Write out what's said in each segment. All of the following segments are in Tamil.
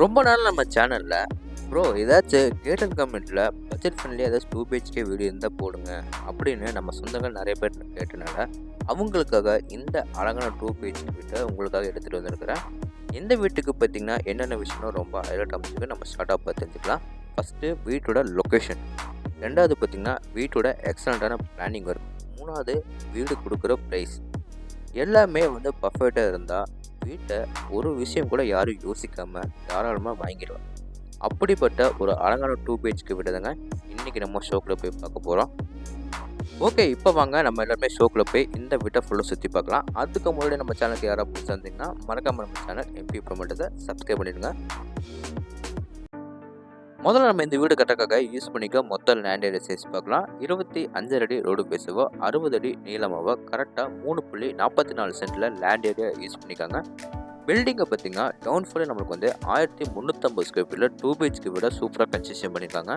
ரொம்ப நாள் நம்ம சேனல்ல ப்ரோ ஏதாச்சும் கேட்டட் கமெண்ட்ல பட்ஜெட் ஃப்ரெண்ட்லி ஏதாச்சும் 2 BHK வீடியோ இருந்தால் போடுங்க அப்படின்னு நம்ம சொந்தங்கள் நிறைய பேர் கேட்டனால அவங்களுக்காக இந்த அழகான 2 BHK வீட்டை உங்களுக்காக எடுத்துகிட்டு வந்திருக்கிறேன். இந்த வீட்டுக்கு பார்த்தீங்கன்னா என்னென்ன விஷயம் ரொம்ப ஹைலைட் அமைச்சிருக்கு நம்ம ஸ்டார்ட்டாக பார்த்து தெரிஞ்சுக்கலாம். ஃபஸ்ட்டு வீட்டோட லொக்கேஷன், ரெண்டாவது பார்த்தீங்கன்னா வீட்டோட எக்ஸலண்ட்டான பிளானிங் ஒர்க், மூணாவது வீடு கொடுக்குற ப்ரைஸ். எல்லாமே வந்து பர்ஃபெக்டாக இருந்தால் வீட்டை ஒரு விஷயம் கூட யாரும் யோசிக்காமல் தாராளமாக வாங்கிடுவாங்க. அப்படிப்பட்ட ஒரு அழகான 2 BHK வீடு தாங்க இன்றைக்கி நம்ம ஷோக்கில் போய் பார்க்க போகிறோம். ஓகே, இப்போ வாங்க நம்ம எல்லாருமே ஷோக்கில் போய் இந்த வீட்டை ஃபுல்லாக சுற்றி பார்க்கலாம். அதுக்கு முன்னாடி நம்ம சேனலுக்கு யாராவது புதுசாக இருந்தீங்கன்னா மறக்காமல் நம்ம சேனல் MP ப்ரோமோட்டத்தை சப்ஸ்கிரைப் பண்ணிடுங்க. முதல்ல நம்ம இந்த வீடு கட்டக்காக யூஸ் பண்ணிக்க மொத்த லேண்ட் ஏரியா சைஸ் பார்க்கலாம். 25 அடி ரோடு பேசுவோ, 60 அடி நீளமாவோ, கரெக்டாக 3.44 சென்டில் லேண்ட் ஏரியா யூஸ் பண்ணிக்காங்க. பில்டிங்கை பார்த்தீங்கன்னா டவுன் ஃபுல்லாக நம்மளுக்கு வந்து 1350 ஸ்கொயர் ஃபீட்டில் 2 BHK வீட சூப்பராக கன்ஸ்ட்ரக்ஷன் பண்ணியிருக்காங்க.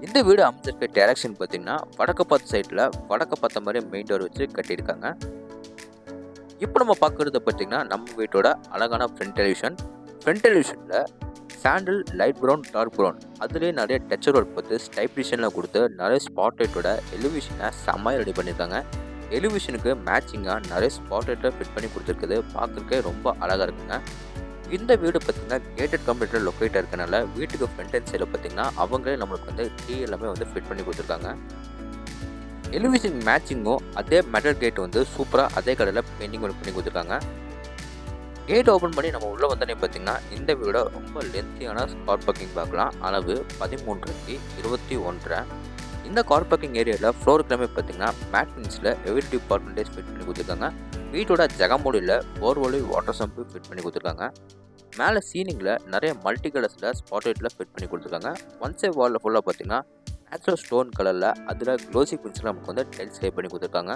இந்த வீடு அமைச்சிருக்க டைரக்ஷன் பார்த்தீங்கன்னா வடக்கு பார்த்த சைடில் வடக்கு பார்த்த மாதிரி மெயின் டோர் வச்சு கட்டியிருக்காங்க. இப்போ நம்ம பார்க்குறது பார்த்தீங்கன்னா நம்ம வீட்டோட அழகான ஃப்ரண்ட் டெலிவிஷன். ஃப்ரண்ட் டெலிவிஷனில் சாண்டில், லைட் ப்ரௌன், டார்க் ப்ரௌன் அதுலேயே நிறைய டச்சர் ஒர்க் பார்த்து ஸ்டைப்ரிஷனில் கொடுத்து நிறைய ஸ்பாட்லைட்டோட எலிவிஷனை செம்மையாக ரெடி பண்ணியிருக்காங்க. எலிவிஷனுக்கு மேட்சிங்காக நிறைய ஸ்பாட்லைட்டை ஃபிட் பண்ணி கொடுத்துருக்குது. பார்க்குறக்கே ரொம்ப அழகாக இருக்குங்க. இந்த வீடு பார்த்திங்கன்னா கேட்டட் கம்ப்ளீட்டாக லொக்கேட்டாக இருக்கனால வீட்டுக்கு ஃப்ரண்ட் அண்ட் சைடில் பார்த்திங்கன்னா அவங்களே நம்மளுக்கு வந்து டீ எல்லாமே வந்து ஃபிட் பண்ணி கொடுத்துருக்காங்க. எலிவிஷன் மேட்சிங்கும் அதே மெட்டல் கேட் வந்து சூப்பராக அதே கடையில் பெயிண்டிங் ஒர்க் பண்ணி கொடுத்துருக்காங்க. கேட் ஓப்பன் பண்ணி நம்ம உள்ளே வந்தோடனே பார்த்திங்கன்னா இந்த வீடை ரொம்ப லென்த்தியான கார் பார்க்கிங் பார்க்கலாம். அளவு 13x21. இந்த கார் பார்க்கிங் ஏரியாவில் ஃப்ளோர் கிளம்பி பார்த்திங்கன்னா மேட்னிஸில் எவ்ரி டிபார்ட்மெண்ட்டேஜ் ஃபிட் பண்ணி கொடுத்துருக்காங்க. வீட்டோட ஜெகமோடியில் போர்வொலி வாட்டர் சம்பு ஃபிட் பண்ணி கொடுத்துருக்காங்க. மேலே சீலிங்கில் நிறைய மல்டி கலர்ஸில் ஸ்பாட்லைட்டில் ஃபிட் பண்ணி கொடுத்துருக்காங்க. ஒன் சைட் வாலில் ஃபுல்லாக பார்த்திங்கன்னா நேச்சுரல் ஸ்டோன் கலரில் அதில் க்ளோசி பிரின்ஸில் நமக்கு வந்து டைல்ஸ் லே பண்ணி கொடுத்துருக்காங்க.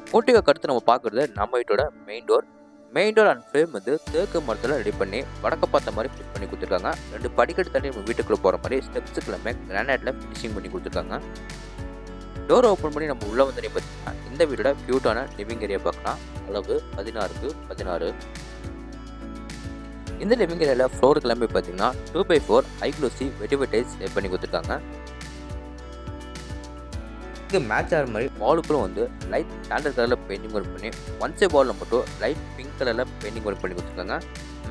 போர்ட்டிகோக்கு அடுத்து நம்ம பார்க்குறது நம்ம வீட்டோட main door. Main door and frame வந்து தேக்கு மரத்தில் ரெடி பண்ணி வடக்க பார்த்த மாதிரி ஃபிட் பண்ணி கொடுத்துருக்காங்க. 2 படிக்கட்டு தண்ணி நம்ம வீட்டுக்குள்ளே போகிற மாதிரி ஸ்டெப்ஸுக்கு எல்லாமே கிரானைட்டில் ஃபினிஷிங் பண்ணி கொடுத்துருக்காங்க. டோர் ஓப்பன் பண்ணி நம்ம உள்ளே வந்து பார்த்தீங்கன்னா இந்த வீட்டோட க்யூட்டான லிவிங் ஏரியா பார்க்கலாம். அளவு 16x16. இந்த லிவிங் ஏரியாவில் ஃப்ளோர் கிளம்பி பார்த்தீங்கன்னா 2x4 ஹை க்ளோசி வெட்டிவெட்டைஸ் லே பண்ணி கொடுத்துருக்காங்க. இதுக்கு மேட்ச் ஆகிற மாதிரி வாலுக்குள்ள வந்து லைட் ஸ்டாண்டர்ட் கலரில் பெயிண்டிங் ஒர்க் பண்ணி ஒன் சைட் வாலில் மட்டும் லைட் பிங்க் கலரில் பெயிண்டிங் ஒர்க் பண்ணி கொடுத்துருக்காங்க.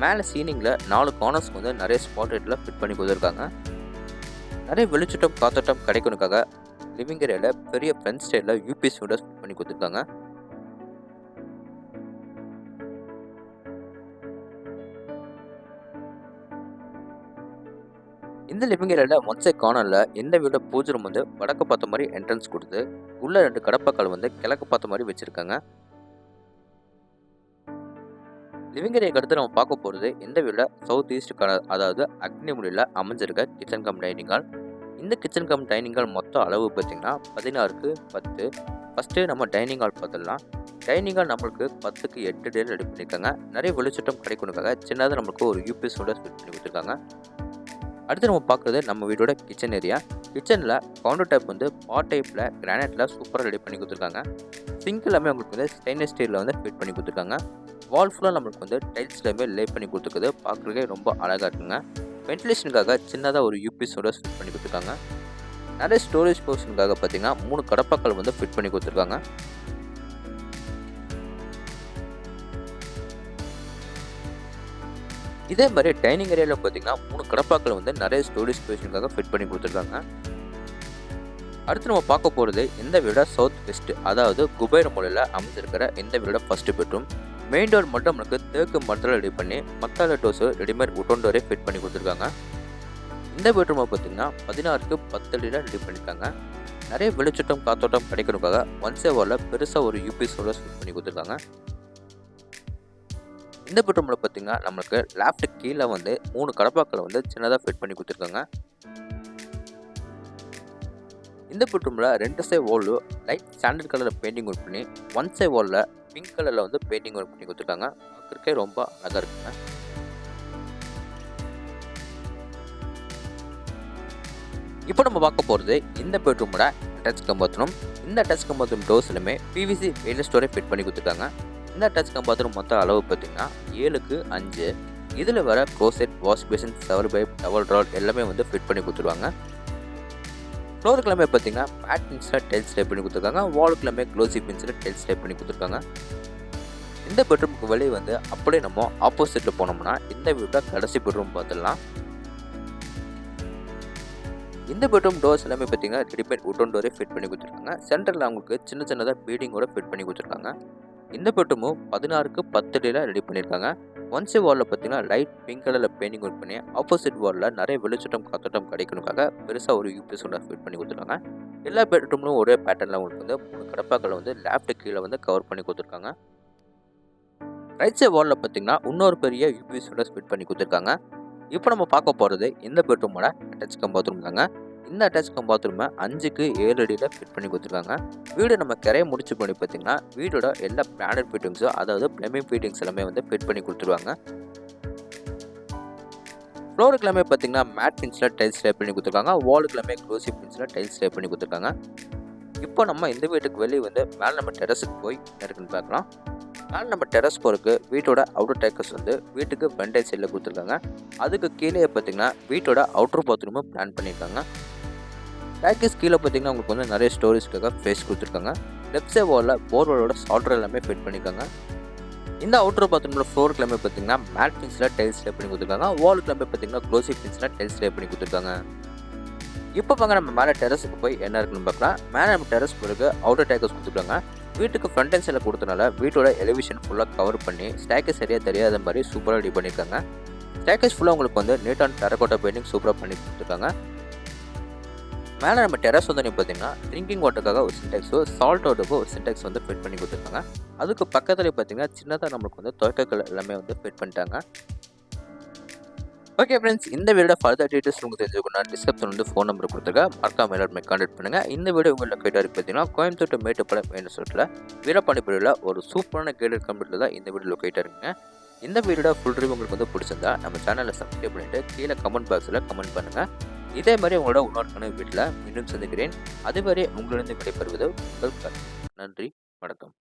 மேலே சீலிங்கில் 4 கார்னர்ஸ்க்கு வந்து நிறைய ஸ்பாட்லைட்டில் ஃபிட் பண்ணி கொடுத்துருக்காங்க. நிறைய வெளிச்சட்டம் காத்தோட்டம் கிடைக்கணுக்காக லிவிங் ஏரியாவில் பெரிய ஃப்ரண்ட் ஸ்டைலில் UPS விண்டோஸ் ஃபிட் பண்ணி கொடுத்துருக்காங்க. இந்த லிவிங் ஏரியாவில் ஒன் சைட் கார்னரில் இந்த வீட பூஜை ரூம் வந்து வடக்கு பார்த்த மாதிரி என்ட்ரன்ஸ் கொடுத்து உள்ள 2 கடப்பாக்கள் வந்து கிழக்கு பார்த்த மாதிரி வச்சுருக்காங்க. லிவிங் ஏரியாவுக்கு அடுத்து நம்ம பார்க்க போகிறது இந்த வீட்டில் சவுத் ஈஸ்ட் கார்னர், அதாவது அக்னிமுடியில் அமைஞ்சிருக்க கிச்சன் கம் டைனிங் ஹால். இந்த கிச்சன் கம் டைனிங் ஹால் மொத்த அளவு பார்த்திங்கன்னா 16x10. ஃபஸ்ட்டு நம்ம டைனிங் ஹால் பார்த்துடலாம். டைனிங் ஹால் நம்மளுக்கு 10x8 டேல் ரெடி பண்ணியிருக்காங்க. நிறைய வெளிச்சட்டம் கிடைக்கணுக்காக சின்னதாக நம்மளுக்கு ஒரு UPS விண்டோஸ் ஃபிட் பண்ணி கொடுத்துருக்காங்க. அடுத்து நம்ம பார்க்குறது நம்ம வீட்டோட கிச்சன் ஏரியா. கிச்சனில் கவுண்டர் டாப் வந்து பாட் டைப்பில் கிரானைட்டில் சூப்பராக ரெடி பண்ணி கொடுத்துருக்காங்க. சிங்க் எல்லாமே உங்களுக்கு வந்து ஸ்டெயின்லெஸ் ஸ்டீலில் வந்து ஃபிட் பண்ணி கொடுத்துருக்காங்க. வால் ஃபுல்லாக நம்மளுக்கு வந்து டைல்ஸ்லேயுமே லே பண்ணி கொடுத்துருக்குது. பார்க்குறதுக்கே ரொம்ப அழகாக இருக்குங்க. வென்டிலேஷனுக்காக சின்னதாக ஒரு UPS விண்டோஸ் ஃபிட் பண்ணி கொடுத்துருக்காங்க. நிறைய ஸ்டோரேஜ் போர்ஷனுக்காக பார்த்தீங்கன்னா 3 கடப்பாக்கள் வந்து ஃபிட் பண்ணி கொடுத்துருக்காங்க. இதே மாதிரி டைனிங் ஏரியாவில் பார்த்தீங்கன்னா 3 கடப்பாக்கள் வந்து நிறைய ஸ்டோரேஜ் ஸ்பேஷனுக்காக ஃபிட் பண்ணி கொடுத்துருக்காங்க. அடுத்து நம்ம பார்க்க போகிறது இந்த வீட சவுத் வெஸ்ட், அதாவது குபேர மூலையில் அமைந்திருக்கிற இந்த வீட ஃபர்ஸ்ட் பெட்ரூம். மெயின் டோர் மட்டும் நம்மளுக்கு தேக்கு மரத்தில் ரெடி பண்ணி மத்தால டோஸு ரெடிமேட் உட்டன் டோரே ஃபிட் பண்ணி கொடுத்துருக்காங்க. இந்த பெட்ரூமை பார்த்தீங்கன்னா 16x10 அடியில் ரெடி பண்ணியிருக்காங்க. நிறைய வெளிச்சட்டம் காத்தோட்டம் கிடைக்கணுக்காக ஒன் சைட் வாலில் பெருசாக ஒரு UPS விண்டோஸ் ஃபிட் பண்ணி கொடுத்துருக்காங்க. இந்த பெட்ரூமில் பார்த்தீங்கன்னா நம்மளுக்கு லேஃப்ட் கீழே வந்து 3 கடப்பாக்களை வந்து சின்னதாக ஃபிட் பண்ணி கொடுத்துருக்காங்க. இந்த பெட்ரூமில் 2 சைட் வாலில் லைட் ஸ்டாண்டர்ட் கலரில் பெயிண்டிங் ஒர்க் பண்ணி ஒன் சைட் வாலில் பிங்க் கலரில் வந்து பெயிண்டிங் ஒர்க் பண்ணி கொடுத்துருக்காங்க. பார்க்குறக்கே ரொம்ப அழகாக இருக்குங்க. இப்போ நம்ம பார்க்க போகிறது இந்த பெட்ரூமோட அட்டாச் பாத்ரூம். இந்த அட்டாச் கம் பாத்ரூம் டோர்ஸ்லுமே பிவிசி வெயிட்லெஸ் டோரை ஃபிட் பண்ணி கொடுத்துருக்காங்க. இந்த அட்டாச் கம் பாத்ரூம் மொத்த அளவு பார்த்தீங்கன்னா 7க்கு 5. இதில் வர closet, wash basin, shower pipe, towel rod எல்லாமே வந்து ஃபிட் பண்ணி கொடுத்துருவாங்க. ஃப்ளோருக்குலாமே பார்த்தீங்கன்னா மேட் பின்ஸில் டைல்ஸ் டைப் பண்ணி கொடுத்துருக்காங்க. வாலுக்குலாமே க்ளோசி பின்ஸில் டைல்ஸ் டைப் பண்ணி கொடுத்துருக்காங்க. இந்த பெட்ரூமுக்கு வெளியே வந்து அப்படியே நம்ம ஆப்போசிட்டில் போனோம்னா இந்த வீட்டோட கடைசி பெட்ரூம் பார்த்துடலாம். இந்த பெட்ரூம் டோர்ஸ் எல்லாமே பார்த்தீங்கன்னா ரெடிமேட் உட்டன் டோரே ஃபிட் பண்ணி கொடுத்துருக்காங்க. சென்டரில் அவங்களுக்கு சின்ன சின்னதாக பீடிங்கோட ஃபிட் பண்ணி கொடுத்துருக்காங்க. இந்த பெட்ரூமும் 16க்கு 10 அடியில் ரெடி பண்ணியிருக்காங்க. ஒன் சைட் வாலில் பார்த்தீங்கன்னா லைட் பிங்க் கலரில் பெயிண்டிங் ஒர்க் பண்ணி ஆப்போசிட் வாலில் நிறைய வெளிச்சட்டம் காத்தோட்டம் கிடைக்கணுக்காக பெருசாக ஒரு யூபிஎஸ் கூட ஃபிட் பண்ணி கொடுத்துருக்காங்க. எல்லா பெட்ரூம்லும் ஒரே பேட்டர்னில் உங்களுக்கு வந்து 3 கடப்பாக்களை வந்து லேஃப்ட் கீழே வந்து கவர் பண்ணி கொடுத்துருக்காங்க. ரைட் சைட் வாலில் பார்த்தீங்கன்னா இன்னொரு பெரிய யூபிஎஸ் கூட ஃபிட் பண்ணி கொடுத்துருக்காங்க. இப்போ நம்ம பார்க்க போகிறது இந்த பெட்ரூமோட அட்டாச் கம் பாத்ரூம் தாங்க. இந்த அட்டாச் கம் பாத்ரூமை 5க்கு 7 அடியில் ஃபிட் பண்ணி கொடுத்துருக்காங்க. வீடு நம்ம கரையை முடிச்சு பண்ணி பார்த்தீங்கன்னா வீடோட எல்லா பிளானட் ஃபிட்டிங்ஸும் அதாவது பிளம்பிங் ஃபிட்டிங்ஸ் எல்லாமே வந்து ஃபிட் பண்ணி கொடுத்துருவாங்க. ஃப்ளோருக்கு எல்லாமே பார்த்தீங்கன்னா மேட் பின்ஸில் டைல்ஸ் டைப் பண்ணி கொடுத்துருக்காங்க. வாலுக்கு எல்லாமே க்ளோசி பின்ஸில் டைல்ஸ் டைப் பண்ணி கொடுத்துருக்காங்க. இப்போ நம்ம இந்த வீட்டுக்கு வெளியே வந்து மேலே நம்ம டெரஸுக்கு போய் இருக்குன்னு பார்க்கலாம். மேலே நம்ம டெரஸ் போகிறதுக்கு வீட்டோட அவுட்டர் டேக்கர்ஸ் வந்து வீட்டுக்கு பெண்டை சைடில் கொடுத்துருக்காங்க. அதுக்கு கீழே பார்த்தீங்கன்னா வீட்டோட அவுட்டர் பாத்ரூமும் பிளான் பண்ணியிருக்காங்க. டேக்கர்ஸ் கீழே பார்த்தீங்கன்னா உங்களுக்கு வந்து நிறைய ஸ்டோரேஜ்க்காக ஃபேஸ் கொடுத்துருக்காங்க. லெஃப்ட் சைட் வாலில் போர்வெலோட சால்டர் எல்லாமே ஃபிட் பண்ணியிருக்காங்க. இந்த அவுட்டர் பாத்ரூமில் ஃப்ளோருக்கு எல்லாமே பார்த்தீங்கன்னா மேட் பின்ஸில் டைல்ஸ் டைப் பண்ணி கொடுத்துருக்காங்க. வாலுக்கு எல்லாமே பார்த்தீங்கன்னா க்ளோசி பின்ஸில் டைல்ஸ் டைப் பண்ணி கொடுத்துருக்காங்க. இப்போ பாங்க நம்ம மேலே டெரஸுக்கு போய் என்ன இருக்குன்னு பார்க்கலாம். மேலே நம்ம டெரஸ் போகிறதுக்கு அவுட்டர் டேக்கர்ஸ் கொடுத்துருக்காங்க. வீட்டுக்கு ஃப்ரண்ட் அண்ட் சைடில் கொடுத்தனால வீட்டோட எலிவேஷன் ஃபுல்லாக கவர் பண்ணி ஸ்டேக்கஸ் சரியாக தெரியாத மாதிரி சூப்பராக ரெடி பண்ணியிருக்காங்க. ஸ்டேக்கஸ் ஃபுல்லாக உங்களுக்கு வந்து நீட் அண்ட் டெரகோட்டா பெயிண்டிங் சூப்பராக பண்ணி கொடுத்துருக்காங்க. மேலே நம்ம டெரஸ் வந்து பார்த்தீங்கன்னா ட்ரிங்கிங் வாட்டருக்காக ஒரு சின்டெக்ஸோ சால்ட் வாட்டருக்கோ ஒரு சின்டெக்ஸ் வந்து ஃபிட் பண்ணி கொடுத்துருக்காங்க. அதுக்கு பக்கத்துலேயே பார்த்தீங்கன்னா சின்னதாக நம்மளுக்கு வந்து துவைக்கல் எல்லாமே வந்து ஃபிட் பண்ணிட்டாங்க. ஓகே ஃப்ரெண்ட்ஸ், இந்த வீடியோ ஃபர்தர் டீட்டெயில்ஸ் உங்களுக்கு தெரிஞ்சுக்கணும் டிஸ்கிரிப்ஷன் வந்து ஃபோன் நம்பர் கொடுத்துருக்கேன். மறக்காம எல்லாருமே கான்டாக்ட் பண்ணுங்கள். இந்த வீடியோ உங்களை கேட்டாரு பார்த்தீங்கன்னா கோயம்புத்தூர் to மேட்டுப்பாளையம் மெயின் ரோட்டில் வீரபாண்டிபுரியில் ஒரு சூப்பரான கேடட் கம்ப்யூட்டர் தான் இந்த வீடியோ லொக்கேட்டாக இருக்குங்க. இந்த வீடியோட ஃபுல் ரிவ்யூ உங்களுக்கு வந்து பிடிச்சிருந்தா நம்ம சேனலை சப்ஸ்கிரைப் பண்ணிவிட்டு கீழே கமெண்ட் பாக்ஸில் கமெண்ட் பண்ணுங்கள். இதே மாதிரி உங்களோட இன்னொரு வீட்டில் மீண்டும் சந்திக்கிறேன். அதுவரை உங்களிடம் விடைபெறுவது உங்கள் நன்றி, வணக்கம்.